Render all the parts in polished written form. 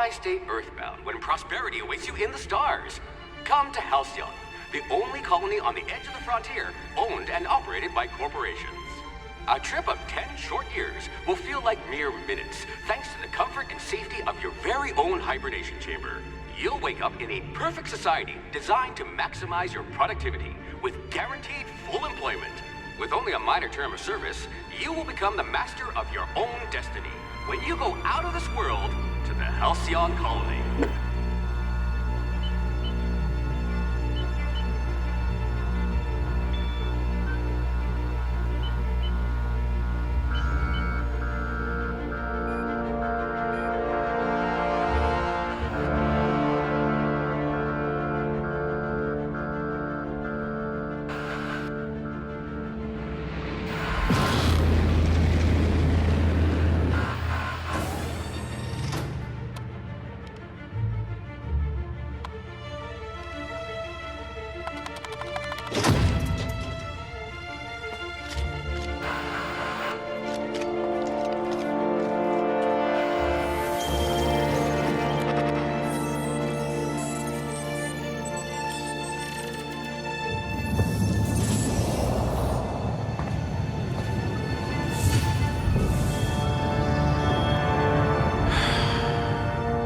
Why stay earthbound when prosperity awaits you in the stars? Come to Halcyon, the only colony on the edge of the frontier, owned and operated by corporations. A trip of 10 short years will feel like mere minutes, thanks to the comfort and safety of your very own hibernation chamber. You'll wake up in a perfect society designed to maximize your productivity with guaranteed full employment. With only a minor term of service, you will become the master of your own destiny when you go out of this world to the Halcyon colony.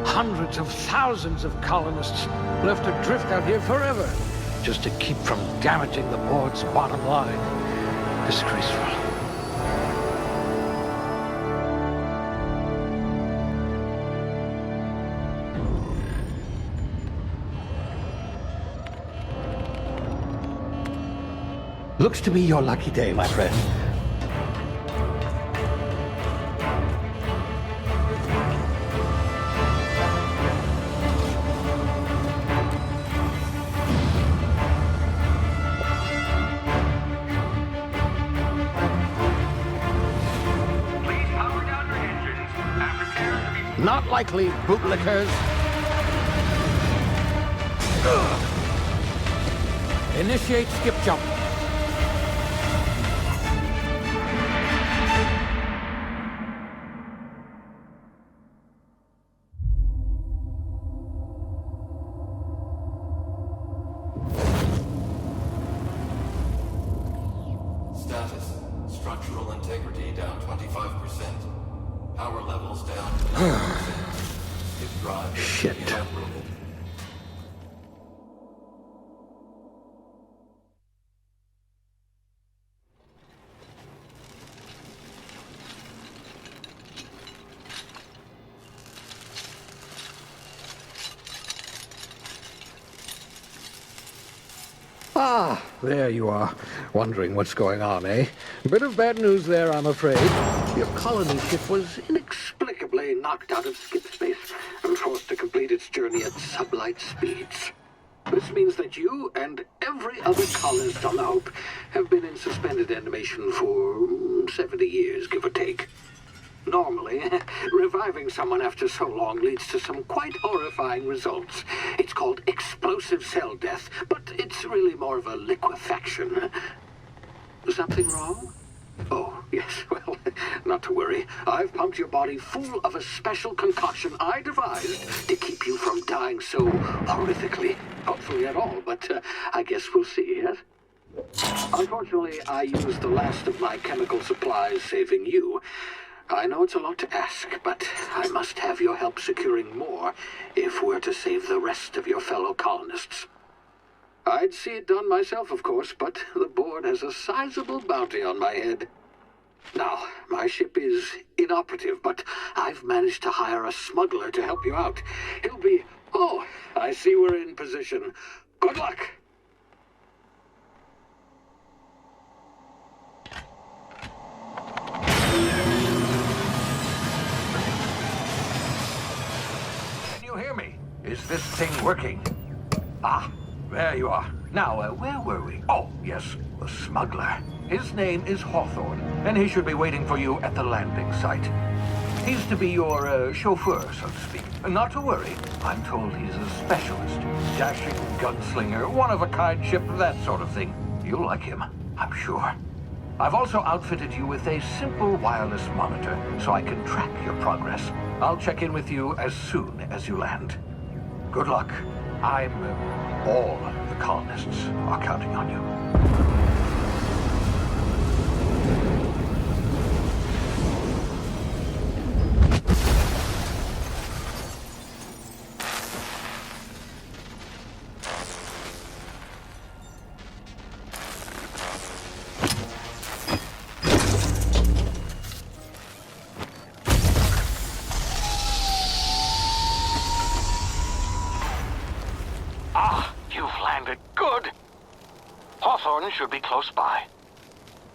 Hundreds of thousands of colonists left adrift out here forever, just to keep from damaging the board's bottom line. Disgraceful. Looks to be your lucky day, my friend. Not likely, bootlickers. Initiate skip jump. Status. Structural integrity down 25%. Power levels down to 90%. Skip drive. Shit. Uprooted. Ah, there you are. Wondering what's going on, eh? Bit of bad news there, I'm afraid. Your colony ship was inexplicably knocked out of skip space and forced to complete its journey at sublight speeds. This means that you and every other colonist on the Hope have been in suspended animation for 70 years, give or take. Normally, reviving someone after so long leads to some quite horrifying results. It's called explosive cell death, but it's really more of a liquefaction. Something wrong? Oh, yes, well, not to worry. I've pumped your body full of a special concoction I devised to keep you from dying so horrifically. Hopefully at all, but I guess we'll see, yes? Unfortunately, I used the last of my chemical supplies saving you. I know it's a lot to ask, but I must have your help securing more if we're to save the rest of your fellow colonists. I'd see it done myself, of course, but the board has a sizable bounty on my head. Now, my ship is inoperative, but I've managed to hire a smuggler to help you out. He'll be... Oh, I see we're in position. Good luck! Can you hear me? Is this thing working? Ah, there you are. Now, where were we? Oh, yes, the smuggler. His name is Hawthorne, and he should be waiting for you at the landing site. He's to be your chauffeur, so to speak. Not to worry. I'm told he's a specialist. Dashing gunslinger, one-of-a-kind ship, that sort of thing. You'll like him, I'm sure. I've also outfitted you with a simple wireless monitor so I can track your progress. I'll check in with you as soon as you land. Good luck. All the colonists are counting on you. Should be close by.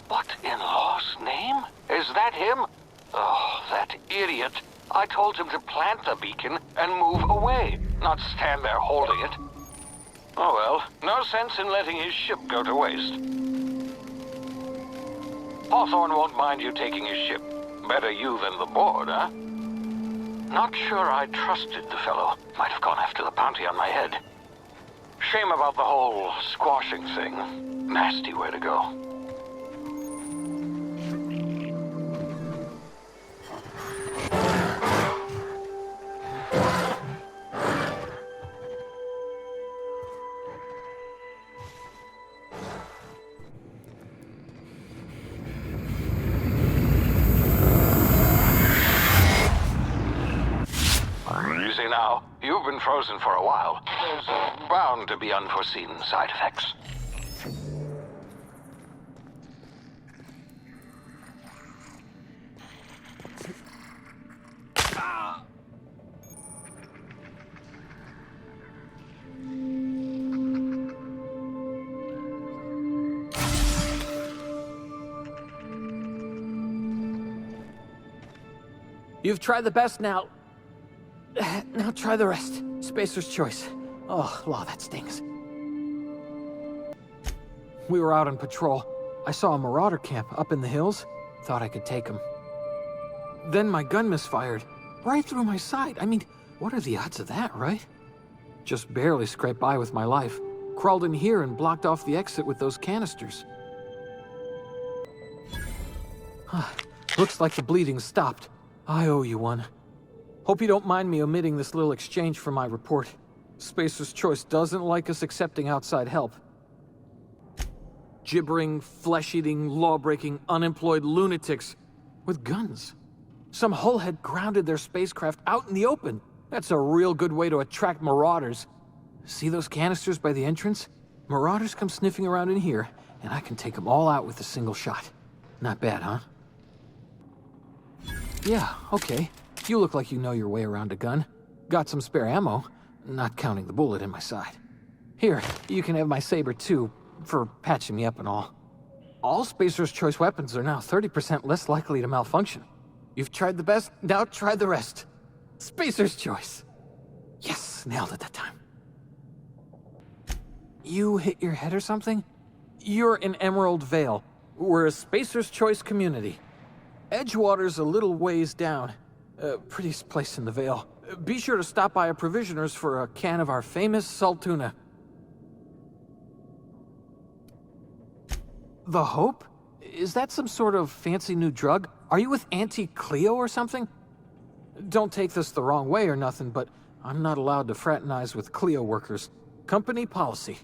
What in law's name? Is that him? Oh, that idiot. I told him to plant the beacon and move away, not stand there holding it. Oh well, no sense in letting his ship go to waste. Hawthorne won't mind you taking his ship. Better you than the board, huh? Not sure I trusted the fellow. Might have gone after the bounty on my head. Shame about the whole squashing thing. Nasty way to go. Easy now. You've been frozen for a while. There's bound to be unforeseen side effects. You've tried the best now. Now try the rest. Spacer's choice. Oh, law, that stings. We were out on patrol. I saw a marauder camp up in the hills. Thought I could take him. Then my gun misfired. Right through my side. I mean, what are the odds of that, right? Just barely scraped by with my life. Crawled in here and blocked off the exit with those canisters. Looks like the bleeding stopped. I owe you one. Hope you don't mind me omitting this little exchange from my report. Spacer's Choice doesn't like us accepting outside help. Gibbering, flesh-eating, law-breaking, unemployed lunatics with guns. Some hullhead grounded their spacecraft out in the open. That's a real good way to attract marauders. See those canisters by the entrance? Marauders come sniffing around in here, and I can take them all out with a single shot. Not bad, huh? Yeah, okay. You look like you know your way around a gun. Got some spare ammo, not counting the bullet in my side. Here, you can have my saber too, for patching me up and all. All Spacer's Choice weapons are now 30% less likely to malfunction. You've tried the best, now try the rest. Spacer's Choice. Yes, nailed it that time. You hit your head or something? You're in Emerald Vale. We're a Spacer's Choice community. Edgewater's a little ways down. Prettiest place in the Vale. Be sure to stop by a provisioner's for a can of our famous salt tuna. The Hope? Is that some sort of fancy new drug? Are you with Auntie Cleo or something? Don't take this the wrong way or nothing, but I'm not allowed to fraternize with Cleo workers. Company policy.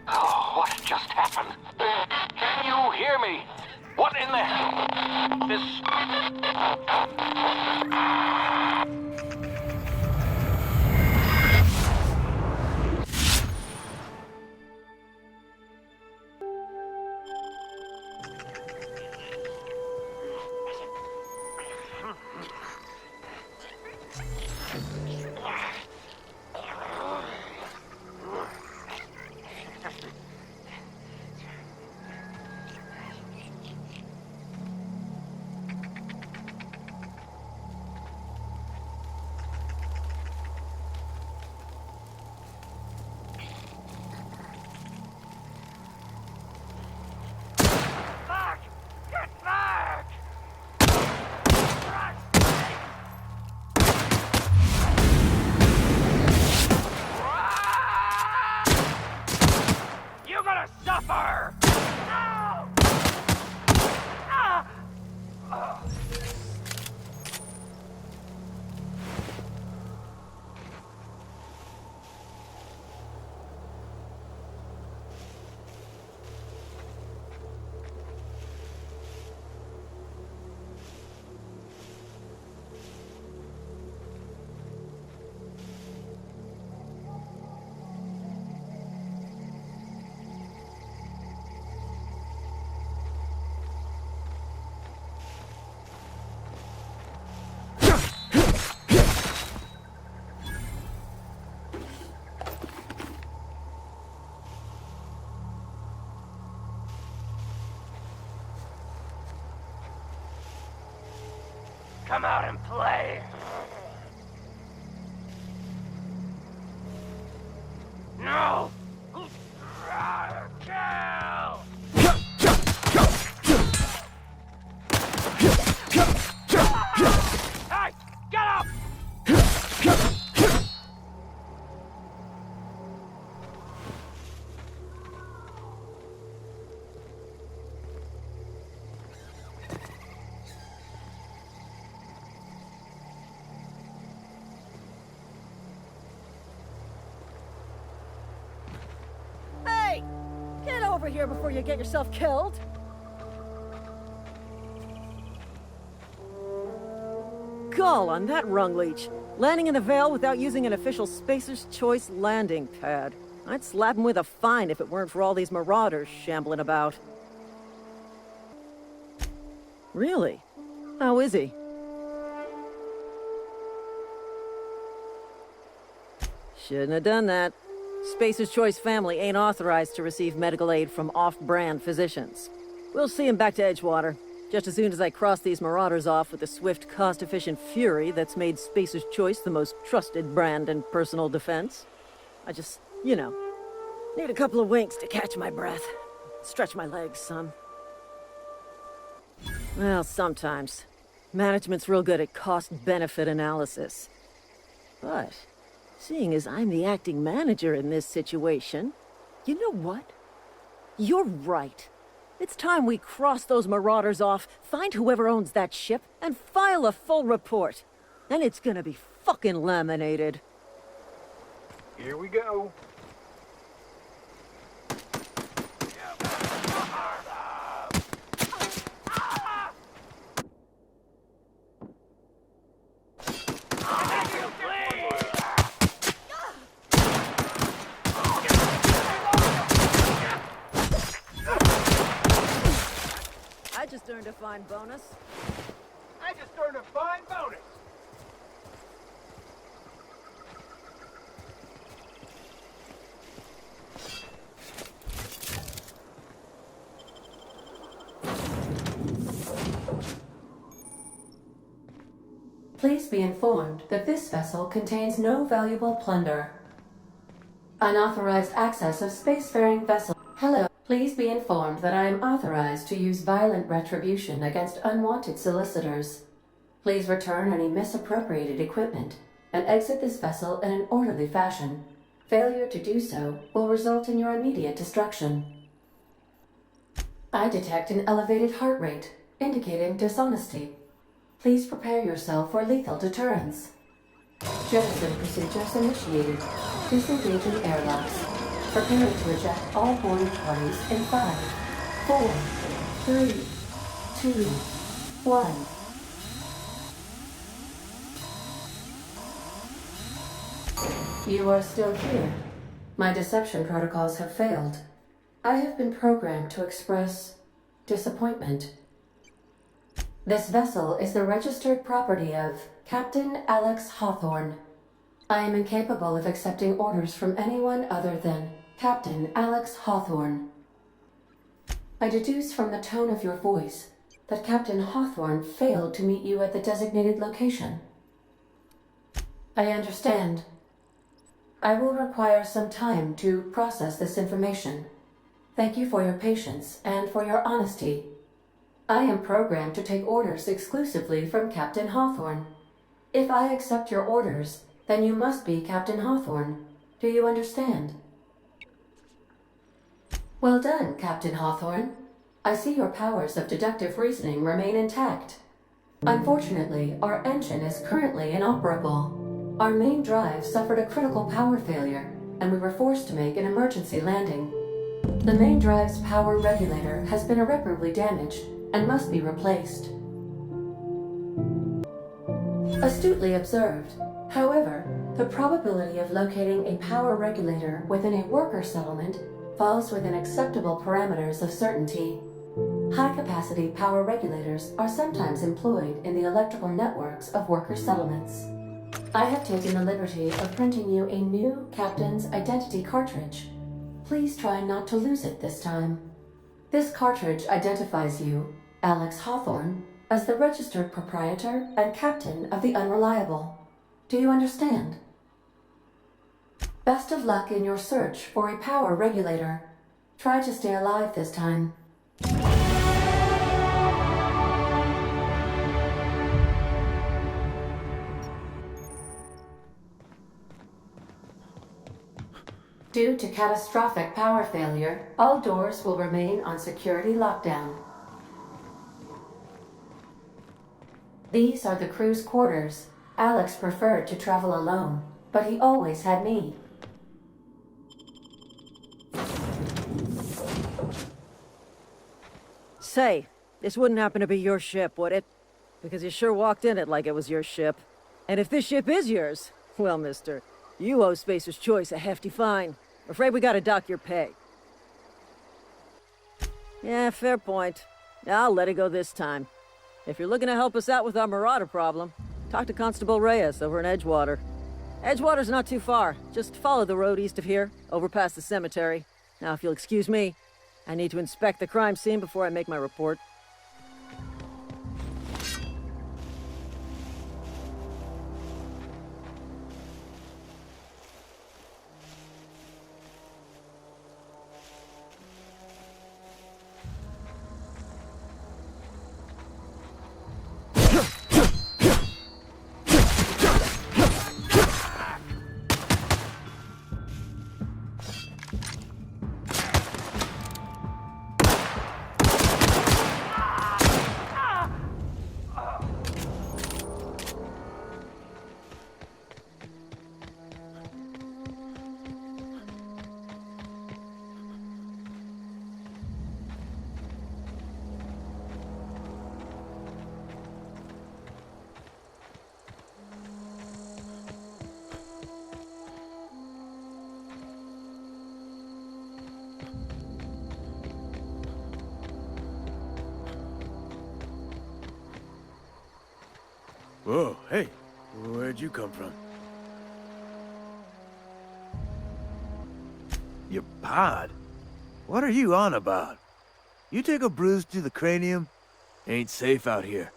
Oh, what just happened? Can you hear me? What in the hell? This... Suffer! Come out and play. No! Kill! Hey! Get up! Hey! Get over here before you get yourself killed! Gall on that rung leech. Landing in the Vale without using an official Spacer's Choice landing pad. I'd slap him with a fine if it weren't for all these marauders shambling about. Really? How is he? Shouldn't have done that. Spacer's Choice family ain't authorized to receive medical aid from off-brand physicians. We'll see him back to Edgewater, just as soon as I cross these marauders off with the swift, cost-efficient fury that's made Spacer's Choice the most trusted brand in personal defense. I just, you know, need a couple of winks to catch my breath. Stretch my legs, son. Well, sometimes. Management's real good at cost-benefit analysis. But seeing as I'm the acting manager in this situation, you know what? You're right. It's time we cross those marauders off, find whoever owns that ship, and file a full report. And it's gonna be fucking laminated. Here we go. I just earned a fine bonus. I just earned a fine bonus. Please be informed that this vessel contains no valuable plunder. Unauthorized access of spacefaring vessel. Hello. Please be informed that I am authorized to use violent retribution against unwanted solicitors. Please return any misappropriated equipment and exit this vessel in an orderly fashion. Failure to do so will result in your immediate destruction. I detect an elevated heart rate, indicating dishonesty. Please prepare yourself for lethal deterrence. Jettison procedures initiated. Disengaging airlocks. Preparing to eject all boarding parties in 5, 4, 3, 2, 1. You are still here. My deception protocols have failed. I have been programmed to express disappointment. This vessel is the registered property of Captain Alex Hawthorne. I am incapable of accepting orders from anyone other than Captain Alex Hawthorne. I deduce from the tone of your voice that Captain Hawthorne failed to meet you at the designated location. I understand. I will require some time to process this information. Thank you for your patience and for your honesty. I am programmed to take orders exclusively from Captain Hawthorne. If I accept your orders, then you must be Captain Hawthorne. Do you understand? Well done, Captain Hawthorne. I see your powers of deductive reasoning remain intact. Unfortunately, our engine is currently inoperable. Our main drive suffered a critical power failure, and we were forced to make an emergency landing. The main drive's power regulator has been irreparably damaged and must be replaced. Astutely observed. However, the probability of locating a power regulator within a worker settlement falls within acceptable parameters of certainty. High-capacity power regulators are sometimes employed in the electrical networks of worker settlements. I have taken the liberty of printing you a new Captain's Identity cartridge. Please try not to lose it this time. This cartridge identifies you, Alex Hawthorne, as the registered proprietor and captain of the Unreliable. Do you understand? Best of luck in your search for a power regulator. Try to stay alive this time. Due to catastrophic power failure, all doors will remain on security lockdown. These are the crew's quarters. Alex preferred to travel alone, but he always had me. Say, this wouldn't happen to be your ship, would it? Because you sure walked in it like it was your ship. And if this ship is yours, well, mister, you owe Spacer's Choice a hefty fine. Afraid we gotta dock your pay. Yeah, fair point. I'll let it go this time. If you're looking to help us out with our marauder problem, talk to Constable Reyes over in Edgewater. Edgewater's not too far. Just follow the road east of here, over past the cemetery. Now, if you'll excuse me, I need to inspect the crime scene before I make my report. Whoa, hey, where'd you come from? Your pod? What are you on about? You take a bruise to the cranium? Ain't safe out here.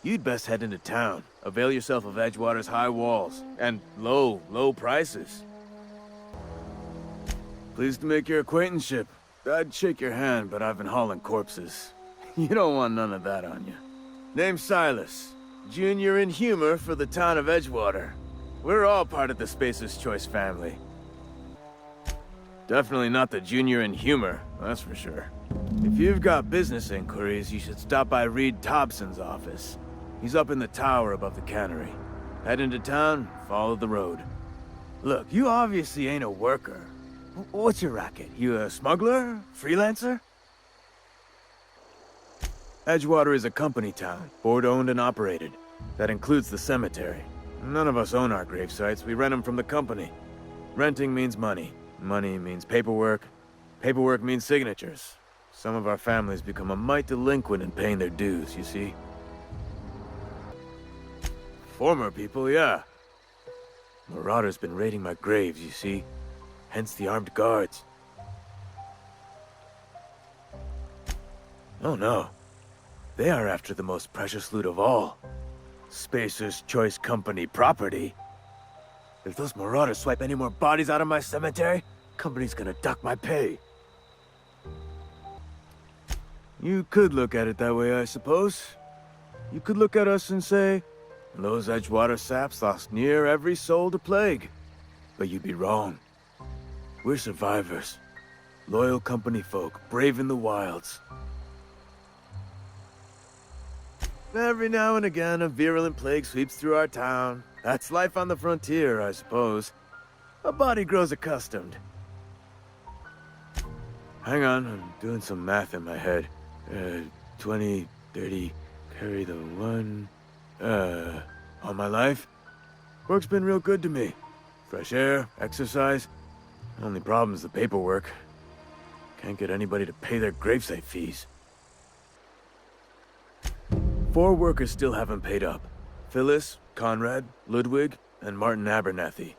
You'd best head into town. Avail yourself of Edgewater's high walls and low prices. Pleased to make your acquaintanceship. I'd shake your hand, but I've been hauling corpses. You don't want none of that on you. Name's Silas. Junior in humor for the town of Edgewater. We're all part of the Spacer's Choice family. Definitely not the junior in humor, that's for sure. If you've got business inquiries, you should stop by Reed Thompson's office. He's up in the tower above the cannery. Head into town, follow the road. Look, you obviously ain't a worker. What's your racket? You a smuggler? Freelancer? Edgewater is a company town, board-owned and operated. That includes the cemetery. None of us own our grave sites, we rent them from the company. Renting means money. Money means paperwork. Paperwork means signatures. Some of our families become a mite delinquent in paying their dues, you see. Former people, yeah. Marauders been raiding my graves, you see. Hence the armed guards. Oh no. They are after the most precious loot of all. Spacer's Choice Company property. If those marauders swipe any more bodies out of my cemetery, company's gonna duck my pay. You could look at it that way, I suppose. You could look at us and say, those Edgewater saps lost near every soul to plague. But you'd be wrong. We're survivors. Loyal company folk, brave in the wilds. Every now and again, a virulent plague sweeps through our town. That's life on the frontier, I suppose. A body grows accustomed. Hang on, I'm doing some math in my head. 20, 30, carry the 1... all my life? Work's been real good to me. Fresh air, exercise. Only problem's the paperwork. Can't get anybody to pay their gravesite fees. 4 workers still haven't paid up. Phyllis, Conrad, Ludwig, and Martin Abernathy.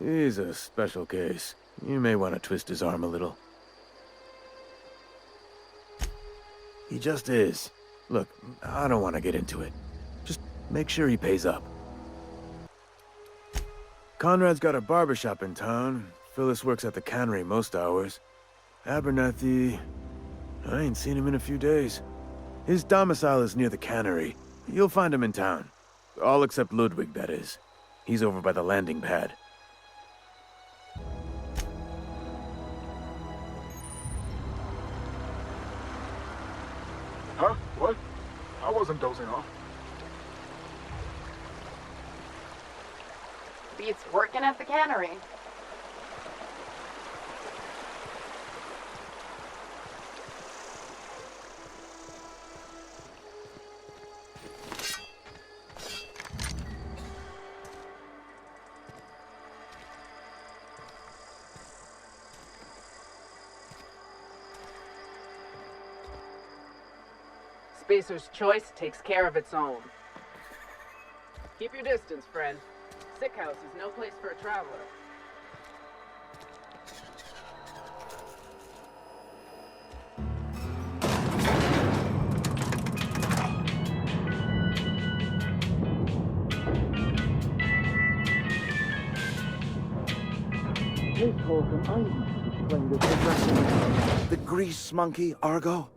He's a special case. You may want to twist his arm a little. He just is. Look, I don't want to get into it. Just make sure he pays up. Conrad's got a barbershop in town. Phyllis works at the cannery most hours. Abernathy... I ain't seen him in a few days. His domicile is near the cannery. You'll find him in town. All except Ludwig, that is. He's over by the landing pad. Huh? What? I wasn't dozing off. Beats working at the cannery. Spacer's choice takes care of its own. Keep your distance, friend. Sick house is no place for a traveler. The grease monkey, Argo?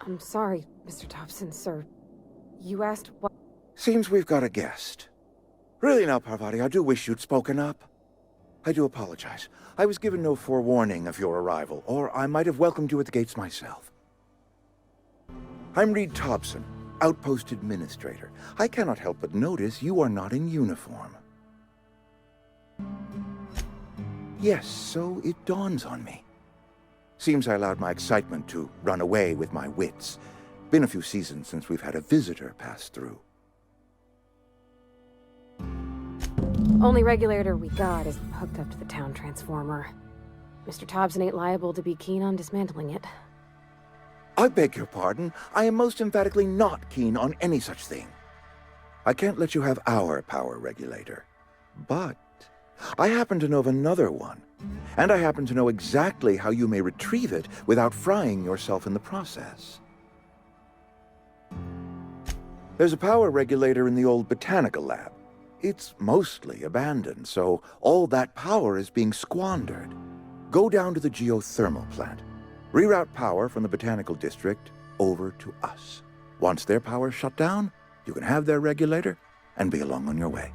I'm sorry, Mr. Thompson, sir. You asked what... Seems we've got a guest. Really now, Parvati, I do wish you'd spoken up. I do apologize. I was given no forewarning of your arrival, or I might have welcomed you at the gates myself. I'm Reed Thompson, Outpost Administrator. I cannot help but notice you are not in uniform. Yes, so it dawns on me. Seems I allowed my excitement to run away with my wits. Been a few seasons since we've had a visitor pass through. Only regulator we got is hooked up to the town transformer. Mr. Thompson ain't liable to be keen on dismantling it. I beg your pardon. I am most emphatically not keen on any such thing. I can't let you have our power regulator. But I happen to know of another one. And I happen to know exactly how you may retrieve it without frying yourself in the process. There's a power regulator in the old botanical lab. It's mostly abandoned, so all that power is being squandered. Go down to the geothermal plant. Reroute power from the botanical district over to us. Once their power's shut down, you can have their regulator and be along on your way.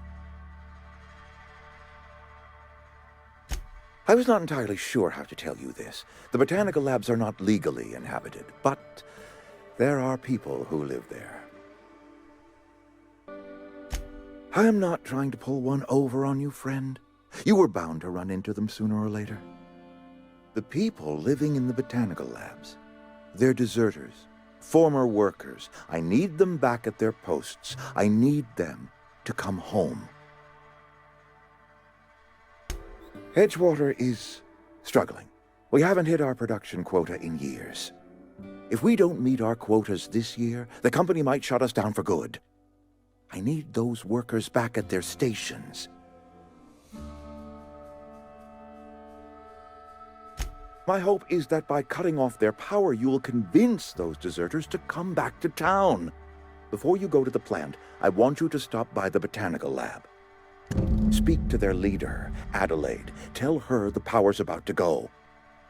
I was not entirely sure how to tell you this. The botanical labs are not legally inhabited, but there are people who live there. I am not trying to pull one over on you, friend. You were bound to run into them sooner or later. The people living in the botanical labs, they're deserters, former workers. I need them back at their posts. I need them to come home. Edgewater is struggling. We haven't hit our production quota in years. If we don't meet our quotas this year, the company might shut us down for good. I need those workers back at their stations. My hope is that by cutting off their power, you will convince those deserters to come back to town. Before you go to the plant, I want you to stop by the botanical lab. Speak to their leader, Adelaide. Tell her the power's about to go,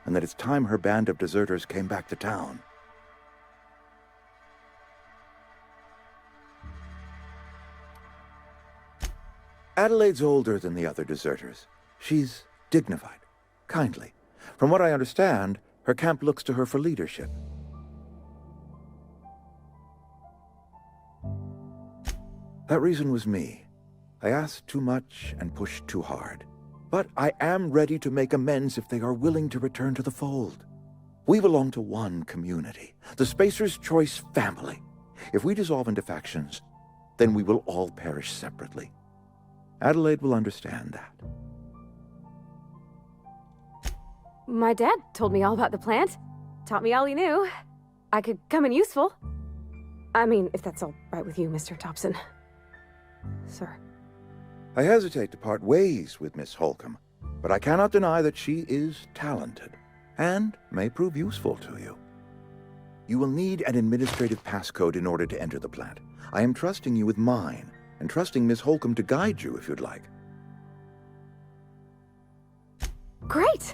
and that it's time her band of deserters came back to town. Adelaide's older than the other deserters. She's dignified, kindly. From what I understand, her camp looks to her for leadership. That reason was me. I asked too much and pushed too hard. But I am ready to make amends if they are willing to return to the fold. We belong to one community, the Spacer's Choice family. If we dissolve into factions, then we will all perish separately. Adelaide will understand that. My dad told me all about the plant. Taught me all he knew. I could come in useful. I mean, if that's all right with you, Mr. Thompson. Sir. I hesitate to part ways with Miss Holcomb, but I cannot deny that she is talented and may prove useful to you. You will need an administrative passcode in order to enter the plant. I am trusting you with mine, and trusting Miss Holcomb to guide you if you'd like. Great!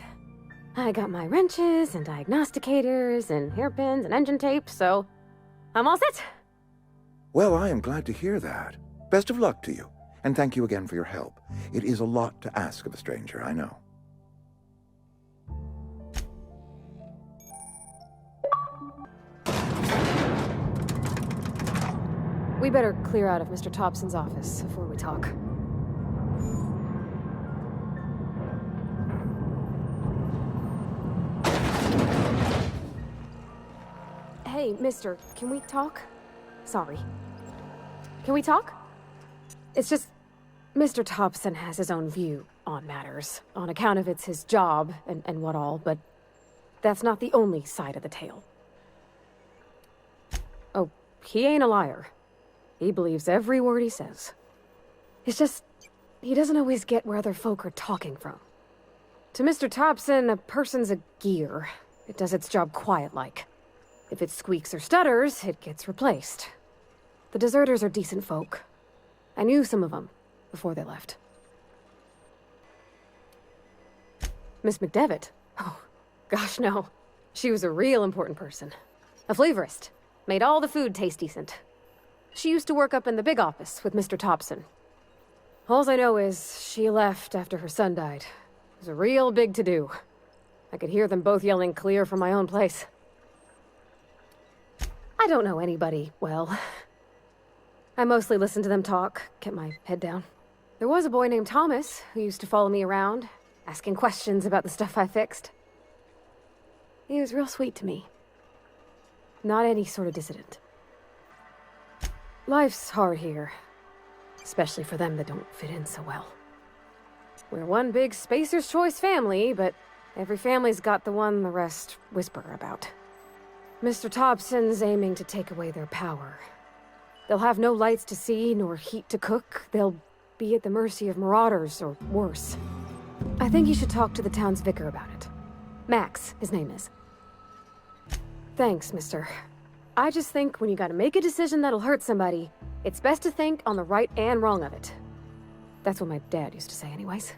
I got my wrenches and diagnosticators and hairpins and engine tape, so I'm all set. Well, I am glad to hear that. Best of luck to you, and thank you again for your help. It is a lot to ask of a stranger, I know. We better clear out of Mr. Thompson's office before we talk. Hey, mister, can we talk? Sorry. Can we talk? It's just, Mr. Thompson has his own view on matters, on account of it's his job and what all, but that's not the only side of the tale. Oh, he ain't a liar. He believes every word he says. It's just, he doesn't always get where other folk are talking from. To Mr. Thompson, a person's a gear. It does its job quiet-like. If it squeaks or stutters, it gets replaced. The deserters are decent folk. I knew some of them before they left. Miss McDevitt? Oh, gosh, no. She was a real important person. A flavorist. Made all the food taste decent. She used to work up in the big office with Mr. Thompson. All I know is she left after her son died. It was a real big to-do. I could hear them both yelling clear from my own place. I don't know anybody well. I mostly listen to them talk, kept my head down. There was a boy named Thomas who used to follow me around, asking questions about the stuff I fixed. He was real sweet to me. Not any sort of dissident. Life's hard here, especially for them that don't fit in so well. We're one big Spacer's Choice family, but every family's got the one the rest whisper about. Mr. Thompson's aiming to take away their power. They'll have no lights to see, nor heat to cook. They'll be at the mercy of marauders, or worse. I think you should talk to the town's vicar about it. Max, his name is. Thanks, mister. I just think when you gotta make a decision that'll hurt somebody, it's best to think on the right and wrong of it. That's what my dad used to say anyways.